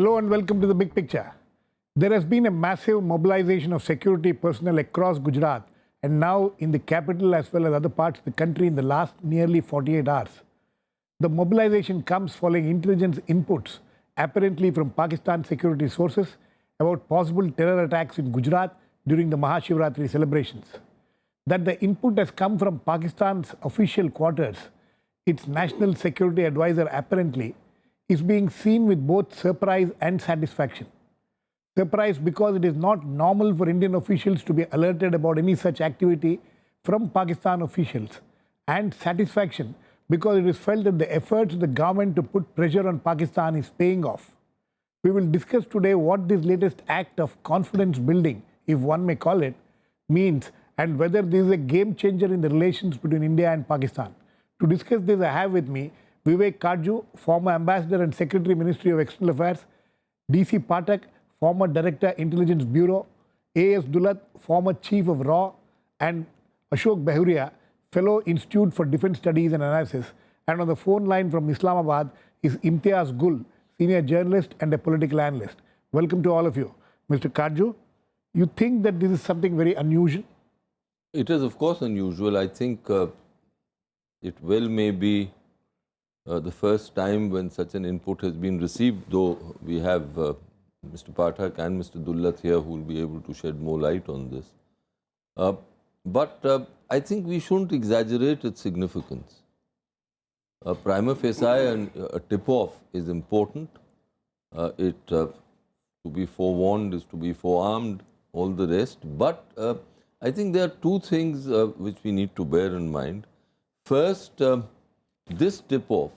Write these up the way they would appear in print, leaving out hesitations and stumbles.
Hello and welcome to the Big Picture. There has been a massive mobilization of security personnel across Gujarat and now in the capital as well as other parts of the country in the last nearly 48 hours. The mobilization comes following intelligence inputs, apparently from Pakistan security sources, about possible terror attacks in Gujarat during the Mahashivratri celebrations. That the input has come from Pakistan's official quarters, its national security advisor apparently, is being seen with both surprise and satisfaction. Surprise because it is not normal for Indian officials to be alerted about any such activity from Pakistan officials, and satisfaction because it is felt that the efforts of the government to put pressure on Pakistan is paying off. We will discuss today what this latest act of confidence building, if one may call it, means and whether this is a game changer in the relations between India and Pakistan. To discuss this, I have with me Vivek, Katju, former Ambassador and Secretary, Ministry of External Affairs, D.C.Pathak, former Director, Intelligence Bureau, A.S.Dulat, former Chief of RAW, and Ashok Behuria, Fellow Institute for Defence Studies and Analysis. And on the phone line from Islamabad is Imtiaz, senior journalist and a political analyst. Welcome to all of you. Mr. Katju, you think that this is something very unusual? It is, of course, unusual. I think it well may be the first time when such an input has been received, though we have Mr. Pathak and Mr. Dulat here who will be able to shed more light on this. But I think we shouldn't exaggerate its significance. Prima facie, a tip-off is important. To be forewarned is to be forearmed, all the rest. But I think there are two things which we need to bear in mind. First, this tip-off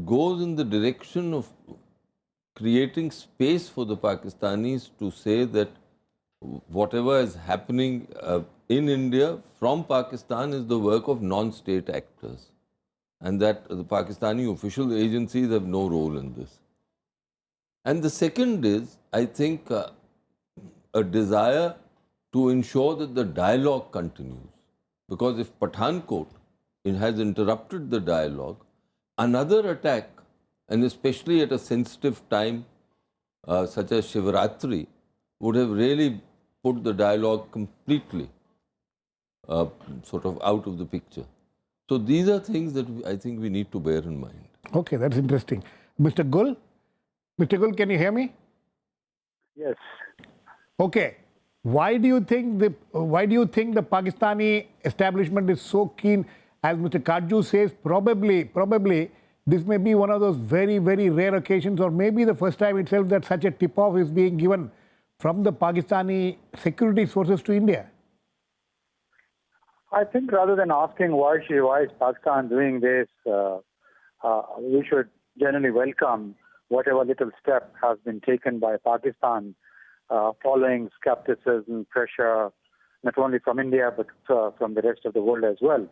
goes in the direction of creating space for the Pakistanis to say that whatever is happening in India from Pakistan is the work of non-state actors, and that the Pakistani official agencies have no role in this. And the second is, I think, a desire to ensure that the dialogue continues. Because if Pathankot has interrupted the dialogue, another attack, and especially at a sensitive time such as Shivratri, would have really put the dialogue completely sort of out of the picture. So these are things that I think we need to bear in mind. Okay, that's interesting. Mr. Gul? Mr. Gul, can you hear me? Yes. Okay. Why do you think the Pakistani establishment is so keen? As Mr. Katju says, probably this may be one of those very, very rare occasions, or maybe the first time itself that such a tip-off is being given from the Pakistani security sources to India. I think rather than asking why is Pakistan doing this, we should generally welcome whatever little step has been taken by Pakistan following skepticism, pressure, not only from India but from the rest of the world as well.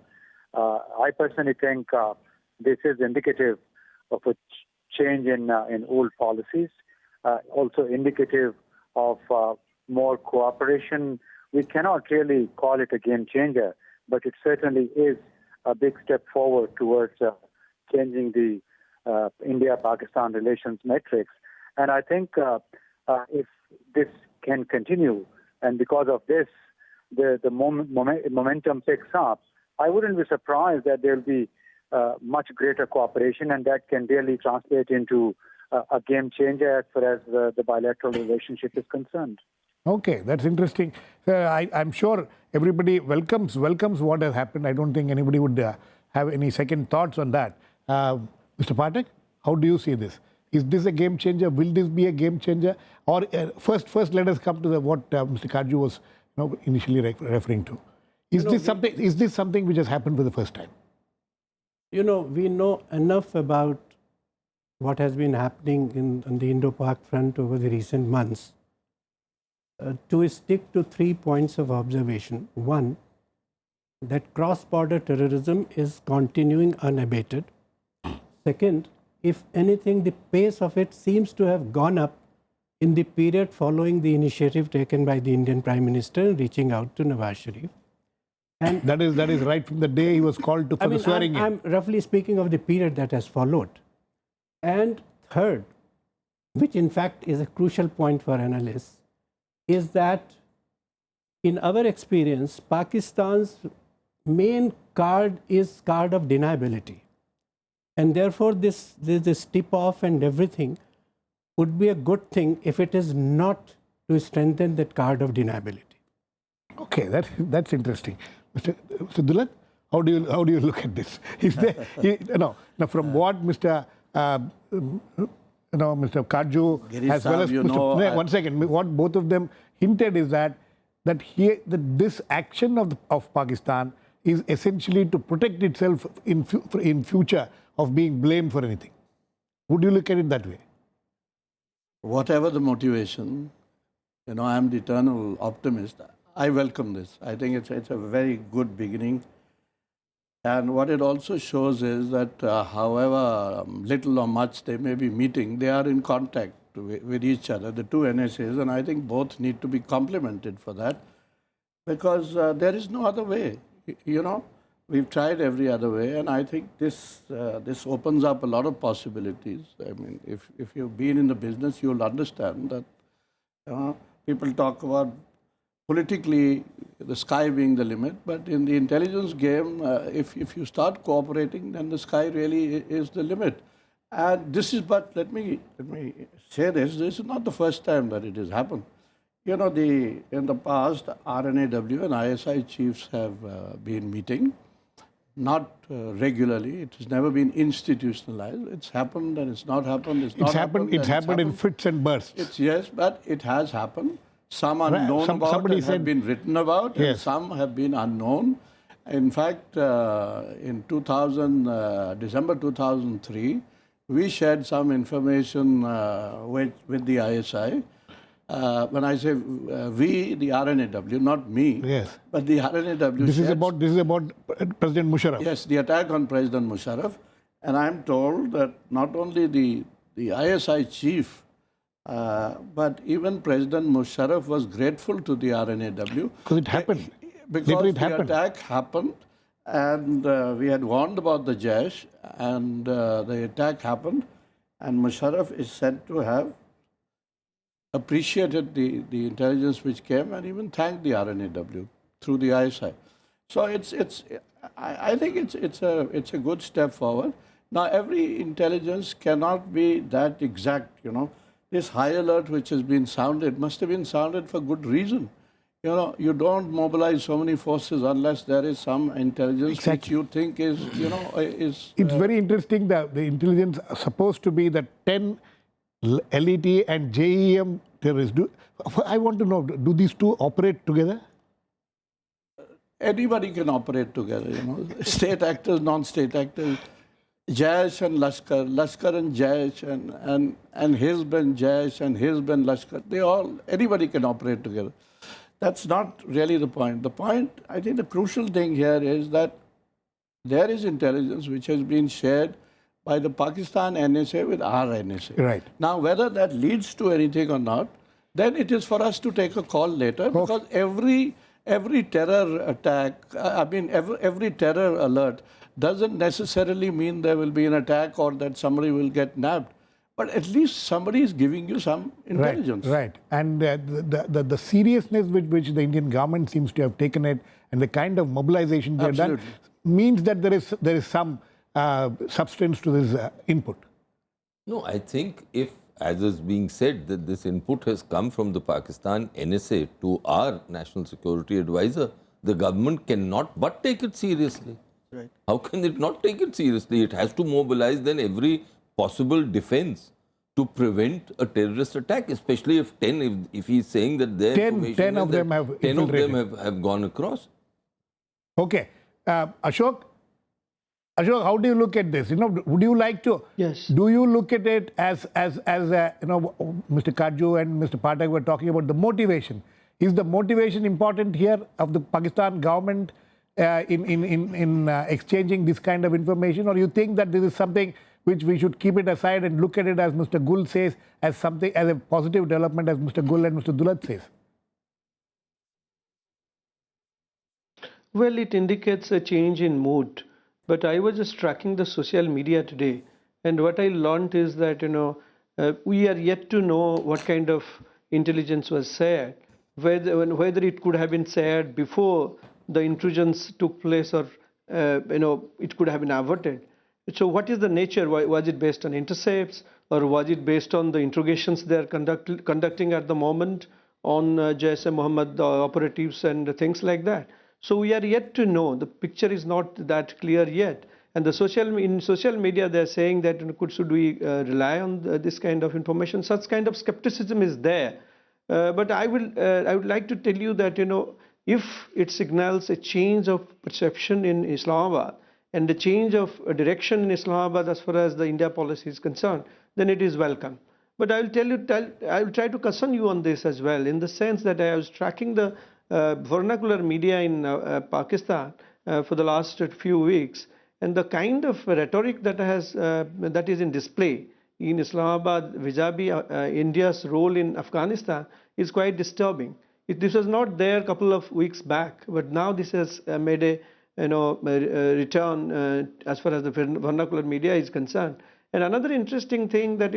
I personally think this is indicative of a change in old policies, also indicative of more cooperation. We cannot really call it a game changer, but it certainly is a big step forward towards changing the India-Pakistan relations metrics. And I think if this can continue, and because of this, the momentum picks up, I wouldn't be surprised that there will be much greater cooperation, and that can really translate into a game changer as far as the bilateral relationship is concerned. Okay, that's interesting. I'm sure everybody welcomes what has happened. I don't think anybody would have any second thoughts on that. Mr. Pathak, how do you see this? Is this a game changer? Will this be a game changer? Or first let us come to what Mr. Katju was initially referring to. Is this something which has happened for the first time? We know enough about what has been happening on the Indo-Pak front over the recent months to stick to 3 points of observation. One, that cross-border terrorism is continuing unabated. Second, if anything, the pace of it seems to have gone up in the period following the initiative taken by the Indian Prime Minister reaching out to Nawaz Sharif. And that is right from the day he was called to for the swearing in. I'm roughly speaking of the period that has followed. And third, which in fact is a crucial point for analysts, is that in our experience, Pakistan's main card is card of deniability. And therefore, this tip-off and everything would be a good thing if it is not to strengthen that card of deniability. Okay, that's interesting. Mr. Dulat, how do you look at this? Is there, now from what Mr. Mr. Katju Girish as well as Saab, Mr. One second, what both of them hinted is that this action of Pakistan is essentially to protect itself in future of being blamed for anything. Would you look at it that way? Whatever the motivation, I am the eternal optimist. I welcome this. I think it's a very good beginning. And what it also shows is that however little or much they may be meeting, they are in contact with each other, the two NSAs, and I think both need to be complimented for that, because there is no other way. We've tried every other way, and I think this opens up a lot of possibilities. I mean, if you've been in the business, you'll understand that people talk about politically the sky being the limit, but in the intelligence game, if you start cooperating, then the sky really is the limit. And this is, but let me say this is not the first time that it has happened. In the past, RNAW and ISI chiefs have been meeting, not regularly. It has never been institutionalized. It's happened and it's not happened. It's happened in fits and bursts. Yes, but it has happened. Some are known about and have been written about, and some have been unknown. In fact, in December 2003, we shared some information with the ISI. When I say we, the RNAW, not me, but the RNAW. This is about President Musharraf. Yes, the attack on President Musharraf, and I'm told that not only the ISI chief, but even President Musharraf was grateful to the RNAW. Because it happened. Because the attack happened, and we had warned about the Jaish, and the attack happened, and Musharraf is said to have appreciated the intelligence which came and even thanked the RNAW through the ISI. So I think it's a good step forward. Now every intelligence cannot be that exact, This high alert which has been sounded must have been sounded for good reason. You don't mobilize so many forces unless there is some intelligence which you think is. It's very interesting that the intelligence are supposed to be the 10 LET and JEM terrorists. I want to know, do these two operate together? Anybody can operate together, State actors, non-state actors. Jaish and Lashkar, Lashkar and Jaish, and Hizb and Jaish, and Hizb and Lashkar, anybody can operate together. That's not really the point. The point, I think the crucial thing here is that there is intelligence which has been shared by the Pakistan NSA with our NSA. Right. Now, whether that leads to anything or not, then it is for us to take a call later, because every terror attack, every terror alert doesn't necessarily mean there will be an attack or that somebody will get nabbed. But at least somebody is giving you some intelligence. Right. And the seriousness with which the Indian government seems to have taken it and the kind of mobilization they have done means that there is some substance to this input. No, I think if, as is being said, that this input has come from the Pakistan NSA to our National Security Advisor, the government cannot but take it seriously. Right. How can it not take it seriously? It has to mobilize then every possible defense to prevent a terrorist attack, especially if he's saying that their 10 of them have 10 of them have gone across. Okay. Ashok, how do you look at this? Would you like to? Yes. Do you look at it as Mr. Katju and Mr. Pathak were talking about the motivation? Is the motivation important here of the Pakistan government in exchanging this kind of information, or you think that this is something which we should keep it aside and look at it, as Mr. Gul says, as a positive development, as Mr. Gul and Mr. Dulat says? Well, it indicates a change in mood. But I was just tracking the social media today, and what I learned is that We are yet to know what kind of intelligence was shared, whether it could have been shared before the intrusions took place, or it could have been averted. So what is the nature? Was it based on intercepts, or was it based on the interrogations they are conducting at the moment on Jaish-e-Mohammed operatives and things like that? So we are yet to know. The picture is not that clear yet. And in social media, they are saying that should we rely on this kind of information? Such kind of skepticism is there. But I would like to tell you that if it signals a change of perception in Islamabad and a change of direction in Islamabad as far as the India policy is concerned, then it is welcome. But I will try to caution you on this as well, in the sense that I was tracking the vernacular media in Pakistan for the last few weeks, and the kind of rhetoric that is in display in Islamabad vis-a-vis India's role in Afghanistan is quite disturbing. This was not there a couple of weeks back, but now this has made a return as far as the vernacular media is concerned. And another interesting thing that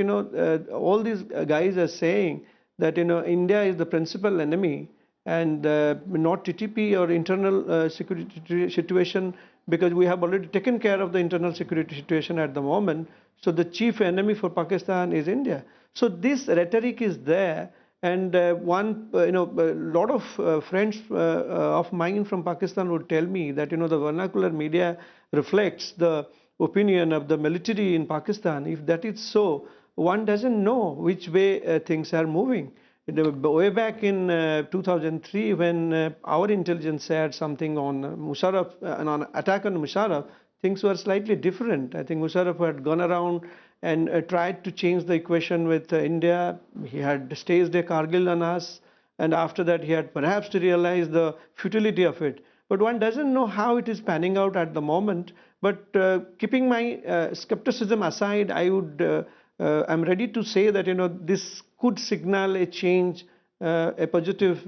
all these guys are saying that India is the principal enemy, and not TTP or internal security situation, because we have already taken care of the internal security situation at the moment. So the chief enemy for Pakistan is India. So this rhetoric is there, and a lot of friends of mine from Pakistan would tell me that the vernacular media reflects the opinion of the military in Pakistan. If that is so, one doesn't know which way things are moving. Way back in 2003, when our intelligence said something on Musharraf, on attack on Musharraf, things were slightly different. I think Musharraf had gone around and tried to change the equation with India. He had staged a Kargil on us, and after that he had perhaps to realize the futility of it. But one doesn't know how it is panning out at the moment. But keeping my skepticism aside, I'm ready to say that this could signal a change, a positive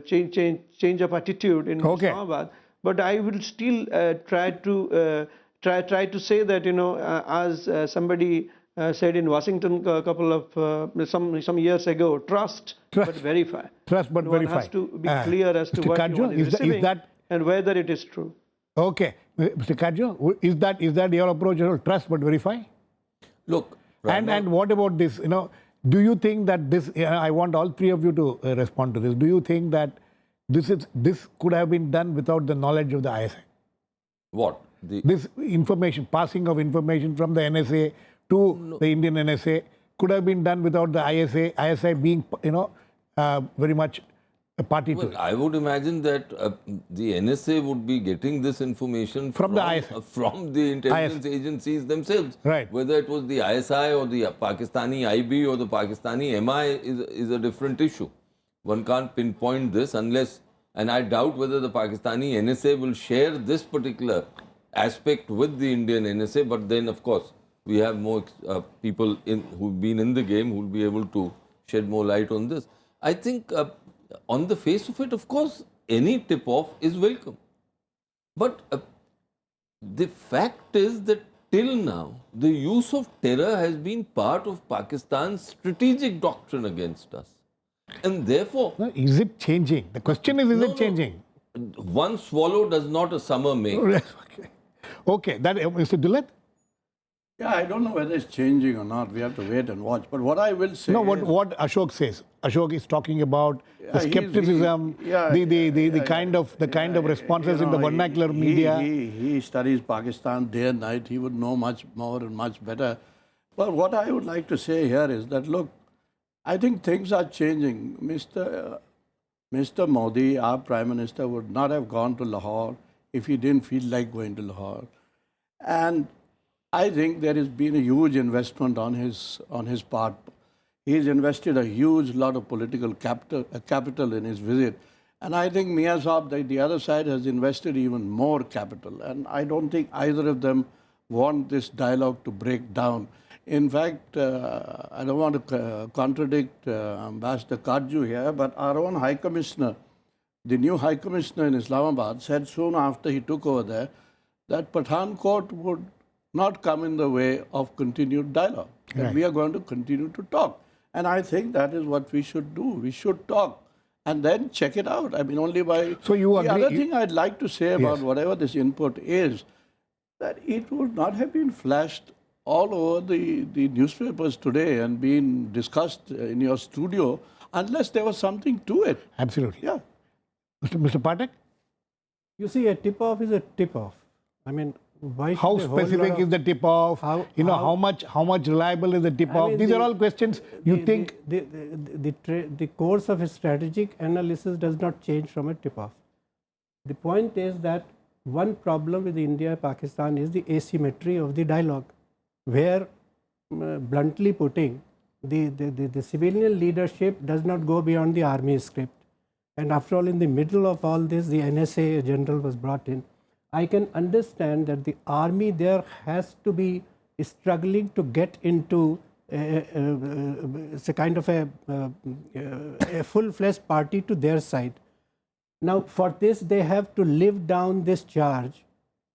change of attitude in Islamabad. But I will still try to say that as somebody said in Washington a couple of some years ago, trust but verify. Trust but verify. One has to be clear as to Mr. what Katju, one is receiving and whether it is true. Okay, Mr. Katju, is that your approach? Trust but verify. Look, and what about this? Do you think that this? I want all three of you to respond to this. Do you think that this could have been done without the knowledge of the ISI? What? This information, passing of information from the NSA to the Indian NSA, could have been done without the ISI being, very much a party to it. I would imagine that the NSA would be getting this information from the ISI. From the intelligence agencies themselves. Right. Whether it was the ISI or the Pakistani IB or the Pakistani MI is a different issue. One can't pinpoint this unless, and I doubt whether the Pakistani NSA will share this particular aspect with the Indian NSA, but then of course we have more people who've been in the game who will be able to shed more light on this. I think on the face of it, of course, any tip-off is welcome. But the fact is that till now, the use of terror has been part of Pakistan's strategic doctrine against us. And therefore... No, is it changing? The question is it changing? One swallow does not a summer make. Okay. That, Mr. Dulat? Yeah, I don't know whether it's changing or not. We have to wait and watch. But what I will say what Ashok says. Ashok is talking about the skepticism, the kind of responses in the vernacular media. He studies Pakistan day and night. He would know much more and much better. But what I would like to say here is that, look, I think things are changing. Mr. Modi, our Prime Minister, would not have gone to Lahore if he didn't feel like going to Lahore. And I think there has been a huge investment on his part. He's invested a huge lot of political capital in his visit. And I think Mian Saab, the other side, has invested even more capital. And I don't think either of them want this dialogue to break down. In fact, I don't want to contradict Ambassador Katju here, but our own High Commissioner, the new High Commissioner in Islamabad, said soon after he took over there that Pathankot would not come in the way of continued dialogue. that Right. we are going to continue to talk. And I think that is what we should do. We should talk and then check it out. I mean, only by... So you The agree- other thing I'd like to say about Yes. whatever this input is, that it would not have been flashed all over the newspapers today and been discussed in your studio unless there was something to it. Absolutely. Yeah. Mr. Pathak, You see, a tip-off is a tip-off. I mean, why how should a whole lot specific of- is the tip-off? How- How much reliable is the tip-off? I mean, These are all questions you think. the course of a strategic analysis does not change from a tip-off. The point is that one problem with India-Pakistan is the asymmetry of the dialogue, where, bluntly putting, the civilian leadership does not go beyond the army script. And after all, in the middle of all this, the NSA general was brought in. I can understand that the army there has to be struggling to get into it's a kind of a full-fledged party to their side. Now, for this, they have to live down this charge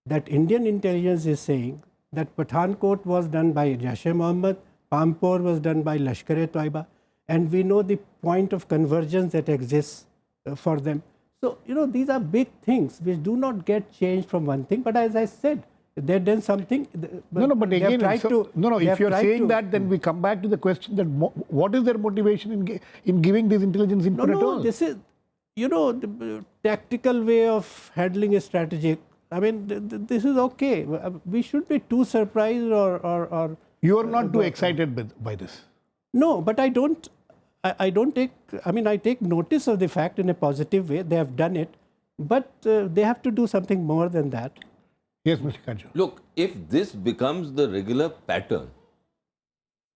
that Indian intelligence is saying that Pathankot was done by Jaish-e-Mohammed, Pampor was done by Lashkar-e-Toiba, and we know the point of convergence that exists for them. So, these are big things which do not get changed from one thing. But as I said, they've done something. But they have again, tried to- they if have you're tried saying to- that, then we come back to the question that what is their motivation in giving this intelligence input at all? This is, the tactical way of handling a strategic. I mean, this is okay. We should be too surprised or You are not too excited by this. no, but I don't take, I take notice of the fact in a positive way. They have done it, but they have to do something more than that. Yes, Mr. Katju. Look, if this becomes the regular pattern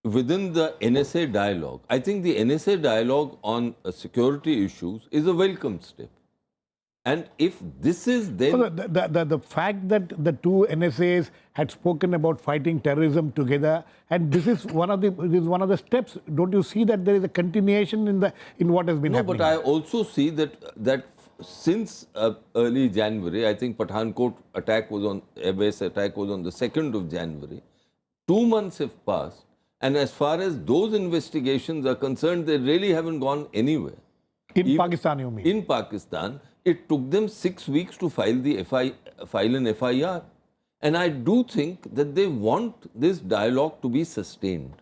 within the NSA dialogue, I think the NSA dialogue on security issues is a welcome step. And if this is then... So the fact that the two NSAs had spoken about fighting terrorism together, and this is one of the steps. Don't you see that there is a continuation in what has been No, happening? but I also see that since early January, I think Pathankot base attack was on the 2nd of January. 2 months have passed, and as far as those investigations are concerned, they really haven't gone anywhere. In Pakistan, you mean? In Pakistan, it took them 6 weeks to file an FIR. And I do think that they want this dialogue to be sustained.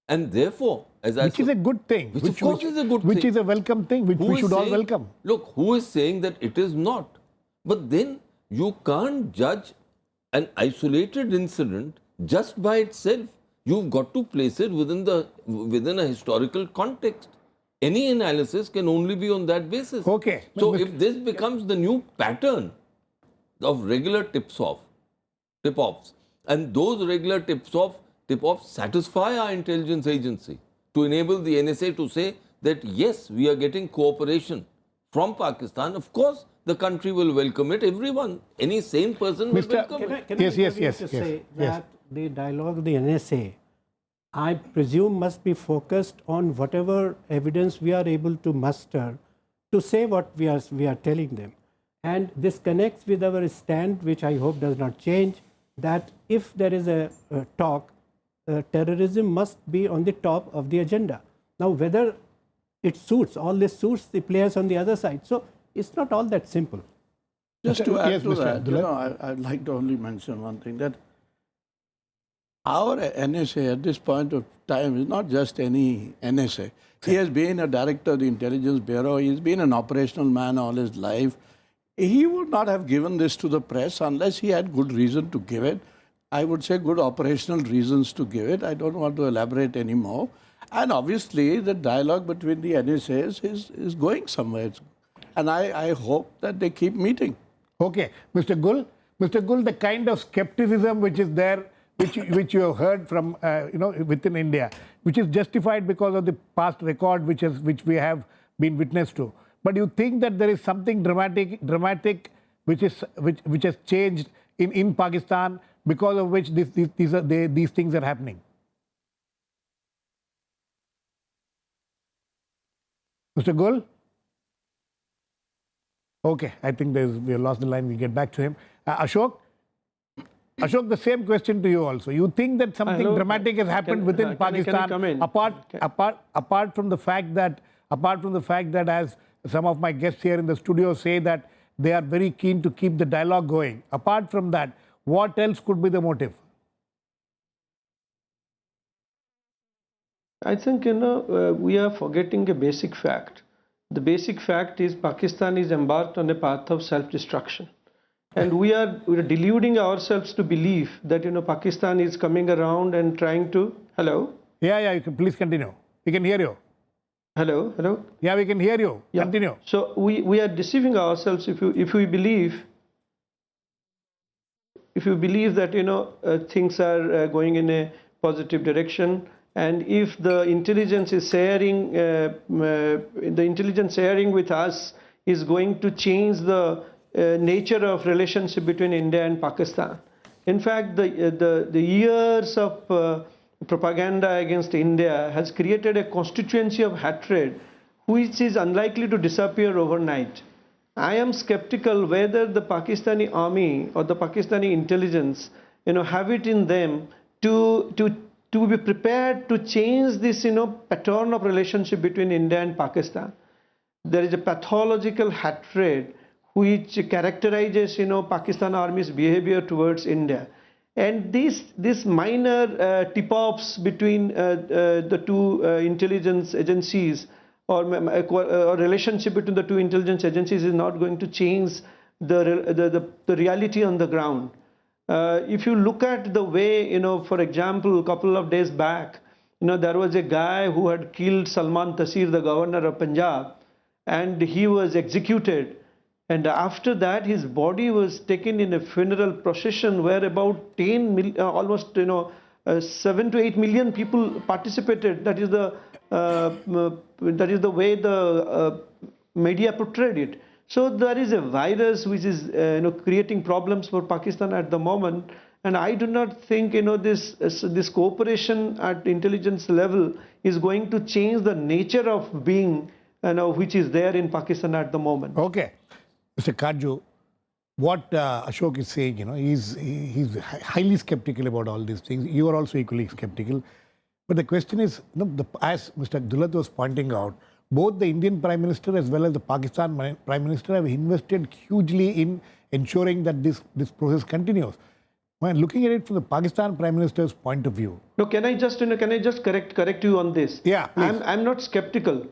And therefore, as I Which is a good thing. Which of course is a good Which thing. is a welcome thing, which Who we is should all saying- welcome. Look, who is saying that it is not? But then you can't judge an isolated incident just by itself. You've got to place it within a historical context. Any analysis can only be on that basis. Okay. So Mr. if this becomes the new pattern of regular tip-offs, and those regular tip-offs satisfy our intelligence agency to enable the NSA to say that yes, we are getting cooperation from Pakistan, of course the country will welcome it. Everyone, any sane person will Mr. welcome Can I, it. can Yes, I yes, intervene yes, to yes, say yes. that the dialogue of the NSA, I presume, must be focused on whatever evidence we are able to muster to say what we are telling them. And this connects with our stand, which I hope does not change, that if there is a talk, terrorism must be on the top of the agenda. Now, whether it suits, all this suits the players on the other side. So it's not all that simple. Just to add Yes, to Mr. that, Abdullah. I'd like to only mention one thing, that our NSA at this point of time is not just any NSA. He has been a director of the Intelligence Bureau. He's been an operational man all his life. He would not have given this to the press unless he had good reason to give it. I would say good operational reasons to give it. I don't want to elaborate anymore. And obviously, the dialogue between the NSAs is going somewhere. And I hope that they keep meeting. Okay, Mr. Gul, the kind of skepticism which is there, which you have heard from within India, which is justified because of the past record which we have been witness to. But you think that there is something dramatic which has changed in Pakistan because of which these things are happening? Mr. Gul? Okay, I think we have lost the line. We'll get back to him. Ashok, Ashok, the same question to you also. You think that something Hello? dramatic has happened within Can I Pakistan, come in? apart from the fact that, as some of my guests here in the studio say, that they are very keen to keep the dialogue going. Apart from that, what else could be the motive? I think, we are forgetting a basic fact. The basic fact is Pakistan is embarked on a path of self-destruction. And we are deluding ourselves to believe that, Pakistan is coming around and trying to... Hello? Yeah, you can please continue. We can hear you. Hello? Yeah, we can hear you. Yeah. Continue. So we are deceiving ourselves if we believe that, things are going in a positive direction, and if the intelligence is sharing, with us is going to change the nature of relationship between India and Pakistan. In fact, the years of propaganda against India has created a constituency of hatred which is unlikely to disappear overnight. I am skeptical whether the Pakistani army or the Pakistani intelligence, have it in them to be prepared to change this, pattern of relationship between India and Pakistan. There is a pathological hatred which characterizes, Pakistan Army's behavior towards India. And these minor tip-offs between the two intelligence agencies or relationship between the two intelligence agencies is not going to change the reality on the ground. If you look at the way, for example, a couple of days back, there was a guy who had killed Salman Taseer, the governor of Punjab, and he was executed. And after that, his body was taken in a funeral procession where about almost 7 to 8 million people participated. That is the way the media portrayed it. So there is a virus which is creating problems for Pakistan at the moment, and I do not think this cooperation at intelligence level is going to change the nature of being which is there in Pakistan at the moment. Okay. Mr. Katju, what Ashok is saying, he's highly skeptical about all these things. You are also equally skeptical. But the question is, as Mr. A.S.Dulat was pointing out, both the Indian Prime Minister as well as the Pakistan Prime Minister have invested hugely in ensuring that this process continues. When looking at it from the Pakistan Prime Minister's point of view. No, can I just correct you on this? Yeah, please. I'm not skeptical.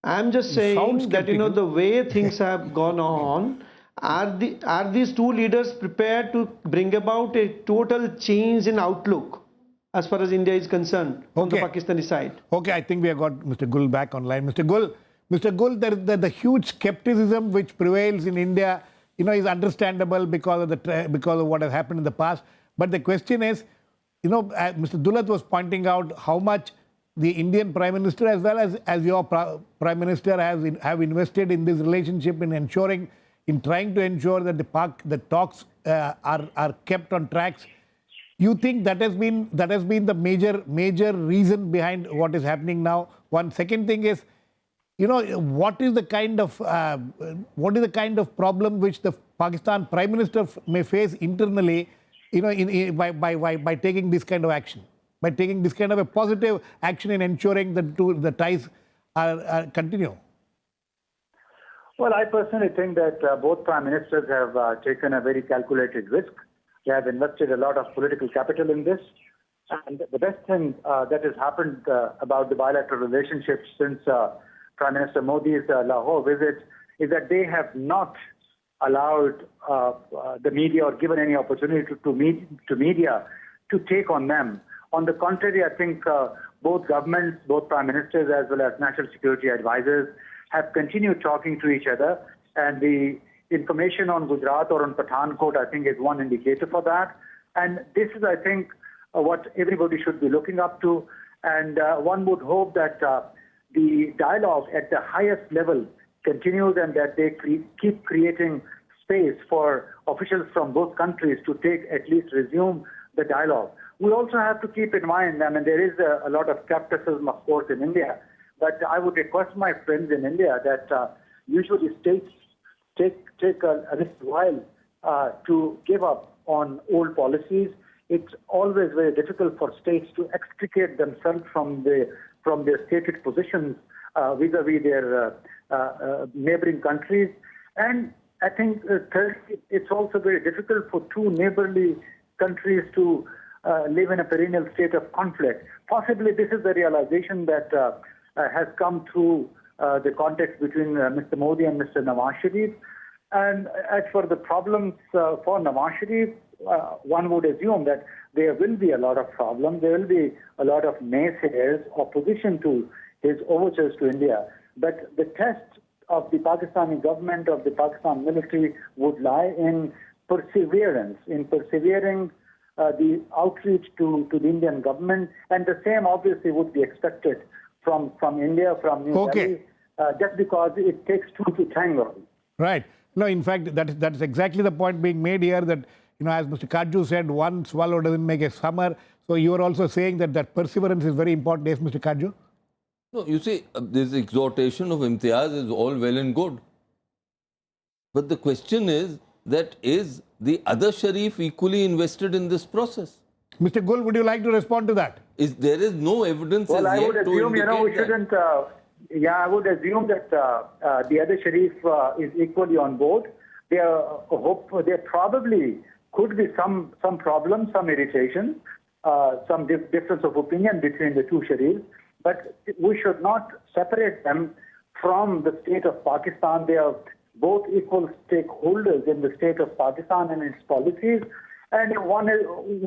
I'm just saying that the way things have gone on, are these two leaders prepared to bring about a total change in outlook as far as India is concerned from the Pakistani side? Okay, I think we have got Mr. Gul back online. Mr. Gul, the huge skepticism which prevails in India, is understandable because of what has happened in the past. But the question is, Mr. Dulat was pointing out how much the Indian Prime Minister as well as your Prime Minister have invested in this relationship in trying to ensure that the talks are kept on tracks. You think that has been the major reason behind what is happening now? One second thing is, what is the kind of problem which the Pakistan Prime Minister may face internally, by taking this kind of action? By taking this kind of a positive action in ensuring that the ties are continue? Well, I personally think that both Prime Ministers have taken a very calculated risk. They have invested a lot of political capital in this. And the best thing that has happened about the bilateral relationship since Prime Minister Modi's Lahore visit is that they have not allowed the media or given any opportunity to media to take on them. On the contrary, I think both governments, both prime ministers as well as national security advisors have continued talking to each other. And the information on Gujarat or on Pathankot, I think, is one indicator for that. And this is, I think, what everybody should be looking up to. And one would hope that the dialogue at the highest level continues and that they keep creating space for officials from both countries to at least resume the dialogue. We also have to keep in mind, there is a lot of skepticism, of course, in India, but I would request my friends in India that usually states take a little while to give up on old policies. It's always very difficult for states to extricate themselves from their stated positions vis-a-vis their neighboring countries. And I think thirdly, it's also very difficult for two neighborly countries to live in a perennial state of conflict. Possibly this is the realization that has come through the context between Mr. Modi and Mr. Nawaz Sharif. And as for the problems for Nawaz Sharif, one would assume that there will be a lot of problems. There will be a lot of naysayers, opposition to his overtures to India. But the test of the Pakistani government, of the Pakistan military, would lie in perseverance, in persevering the outreach to the Indian government. And the same obviously would be expected from India, from New Delhi, just because it takes two to tango. Right. No, in fact, that's exactly the point being made here that, as Mr. Katju said, one swallow doesn't make a summer. So you are also saying that perseverance is very important. Yes, Mr. Katju? No, you see, this exhortation of Imtiaz is all well and good. But the question is that is the other Sharif equally invested in this process? Mr. Gul, would you like to respond to that? There is no evidence Well, as I yet would to assume, indicate we shouldn't... I would assume that the other Sharif is equally on board. There probably could be some problems, some irritation, some difference of opinion between the two Sharifs. But we should not separate them from the state of Pakistan. They are both equal stakeholders in the state of Pakistan and its policies. And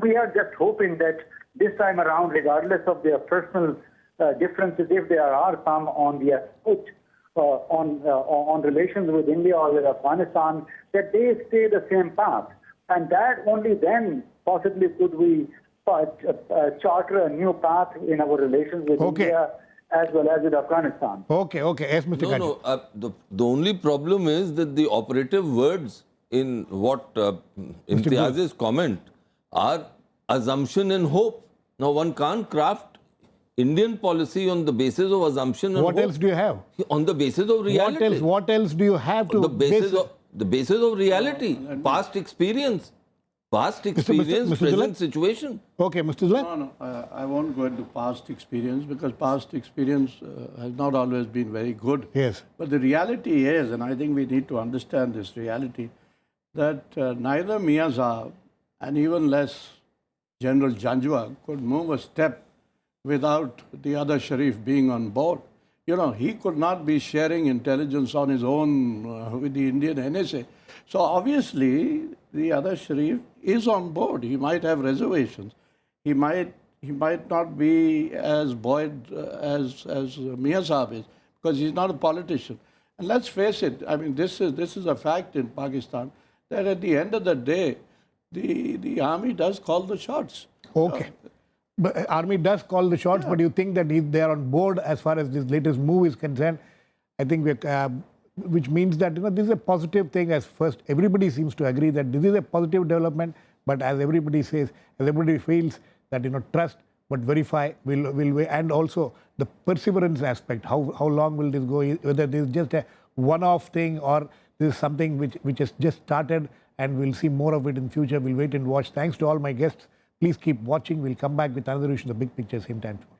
we are just hoping that this time around, regardless of their personal differences, if there are some on the approach on relations with India or with Afghanistan, that they stay the same path. And that only then possibly could we charter a new path in our relations with India as well as with Afghanistan. Okay. Yes, Mr. Katju. The only problem is that the operative words in what Imtiaz's comment are assumption and hope. Now, one can't craft Indian policy on the basis of assumption and hope. What else do you have? On the basis of reality. What else do you have to... The basis of reality, past experience. Present situation. Okay, Mr. Dulat? No, I won't go into past experience because past experience has not always been very good. Yes. But the reality is, and I think we need to understand this reality, that neither Miazab and even less General Janjua could move a step without the other Sharif being on board. He could not be sharing intelligence on his own with the Indian NSA. So obviously, the other Sharif is on board. He might have reservations. He might not be as buoyant as Miazab is because he's not a politician. And let's face it. I mean, this is a fact in Pakistan that at the end of the day, the army does call the shots. Okay. But army does call the shots, but you think that if they are on board as far as this latest move is concerned, I think which means that this is a positive thing. As first, everybody seems to agree that this is a positive development. But as everybody says, as everybody feels that trust but verify will and also the perseverance aspect. How long will this go? Whether this is just a one-off thing or this is something which has just started and we'll see more of it in future. We'll wait and watch. Thanks to all my guests. Please keep watching. We'll come back with another issue, the big picture, same time tomorrow.